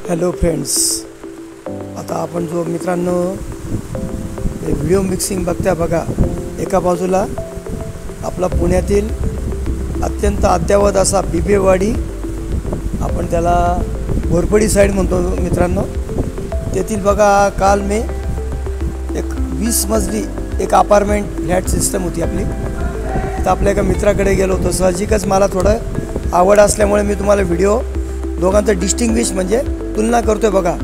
Hello friends, आता आपण जो मित्रांनो व्हिडिओ मिक्सिंग बघता बघा, एका बाजूला आपला पुण्यातील अत्यंत अद्यावत असा बिबेवाडी, आपण त्याला घोरपडी साईड म्हणतो मित्रांनो, तेथील बघा काल मी एक 20 मजली एक अपार्टमेंट फ्लॅट सिस्टम होती आपली. तर आपल्या एका मित्राकडे गेलो होतो. साहजिकच मला थोडं आवड असल्यामुळे मी तुम्हाला व्हिडिओ दोघांचं डिस्टिंग्विश म्हणजे तुलना करतोय बघा.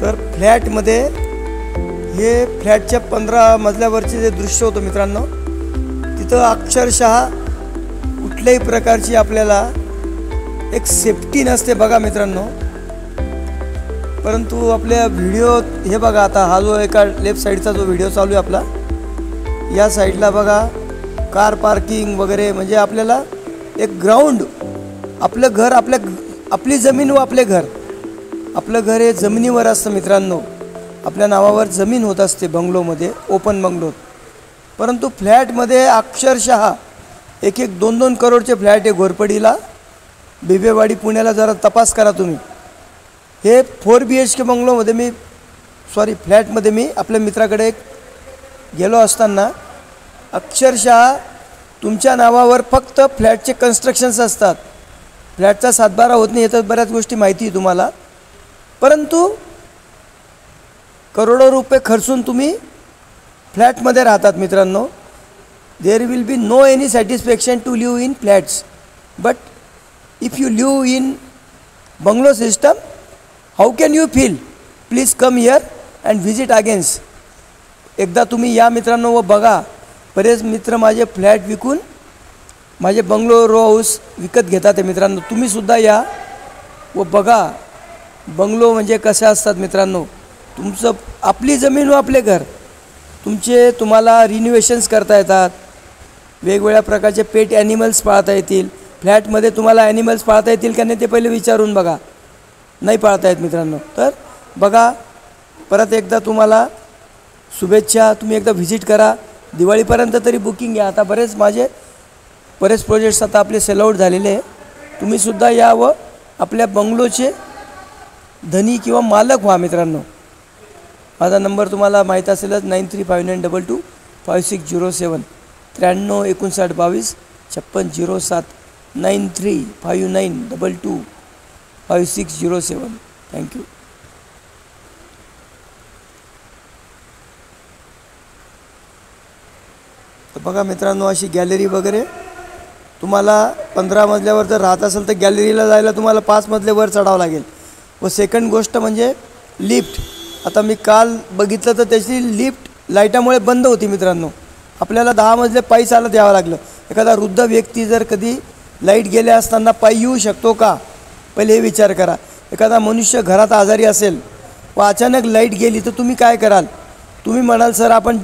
तर फ्लॅटमध्ये हे फ्लॅटच्या 15 मजल्यावरचे जे दृश्य होतं मित्रांनो, तिथं अक्षरशः कुठल्याही प्रकारची आपल्याला एक सेफ्टी नसते बघा मित्रांनो. परंतु आपल्या व्हिडिओ हे बघा, आता हा जो एका लेफ्ट साईडचा जो व्हिडिओ चालू आहे आपला, या साईडला बघा कार पार्किंग वगैरे, म्हणजे आपल्याला एक ग्राउंड, आपलं घर, आपली जमीन व आपले घर, आपलं घर हे जमिनीवर असतं मित्रांनो. आपल्या नावावर जमीन होत असते बंगलोमध्ये, ओपन बंगलोत. परंतु फ्लॅटमध्ये अक्षरशः 1-1, 2-2 करोडचे फ्लॅट आहे घोरपडीला, बिबेवाडी पुण्याला. जरा तपास करा तुम्ही. हे 4 BHK बंगलोमध्ये फ्लॅटमध्ये मी आपल्या मित्राकडे गेलो असताना अक्षरशः तुमच्या नावावर फक्त फ्लॅटचे कन्स्ट्रक्शन्स असतात. फ्लॅटचा 7-12 होत नाही, हे तर बऱ्याच गोष्टी माहिती आहे तुम्हाला. परंतु करोडो रुपये खर्चून तुम्ही फ्लॅटमध्ये राहतात मित्रांनो. There will be no any satisfaction to live in flats, but if you live in bungalow system, how can you feel? Please come here and visit again. एकदा तुम्ही या मित्रांनो व बघा. बरेच मित्र माझे फ्लॅट विकून माझे बंगलो रो हाऊस विकत घेतात मित्रांनो. तुम्हीसुद्धा या व बघा बंगलो म्हणजे कसे असतात मित्रांनो. तुमचं आपली जमीन व आपले घर, तुम्हाला रिन्युवेशन्स करता येतात. वेगवेगळ्या प्रकारचे पेट ॲनिमल्स पाळता येतील. फ्लॅटमध्ये तुम्हाला ॲनिमल्स पाळता येतील का नाही ते पहिले विचारून बघा. नाही पाळता येत मित्रांनो. तर बघा, परत एकदा तुम्हाला शुभेच्छा. तुम्ही एकदा व्हिजिट करा. दिवाळीपर्यंत तरी बुकिंग घ्या. आता बरेच प्रोजेक्ट्स आता आपले सेल आउट झालेले आहे. तुम्हीसुद्धा या व आपल्या बंगलोचे धनी किंवा मालक व्हा मित्रांनो. माझा नंबर तुम्हाला माहीत असेलच, 9359225607, 935922 5607, 9359225607. थँक्यू. तर बघा मित्रांनो, अशी गॅलरी वगैरे तुम्हाला 15 मजल्यावर जर राहत असेल तर गॅलरीला जायला तुम्हाला 5 मजल्यावर चढावं लागेल. व सेकंड गोष्ट म्हणजे लिफ्ट. आता मी काल बघितलं तर त्याची लिफ्ट लाईटामुळे बंद होती मित्रांनो. आपल्याला 10 मजले पायी चालत यावं लागलं. एखादा वृद्ध व्यक्ती जर कधी लाईट गेल्या असताना पायी येऊ शकतो का, पहिले हे विचार करा. एखादा मनुष्य घरात आजारी असेल व अचानक लाईट गेली तर तुम्ही काय कराल? तुम्ही म्हणाल सर आपण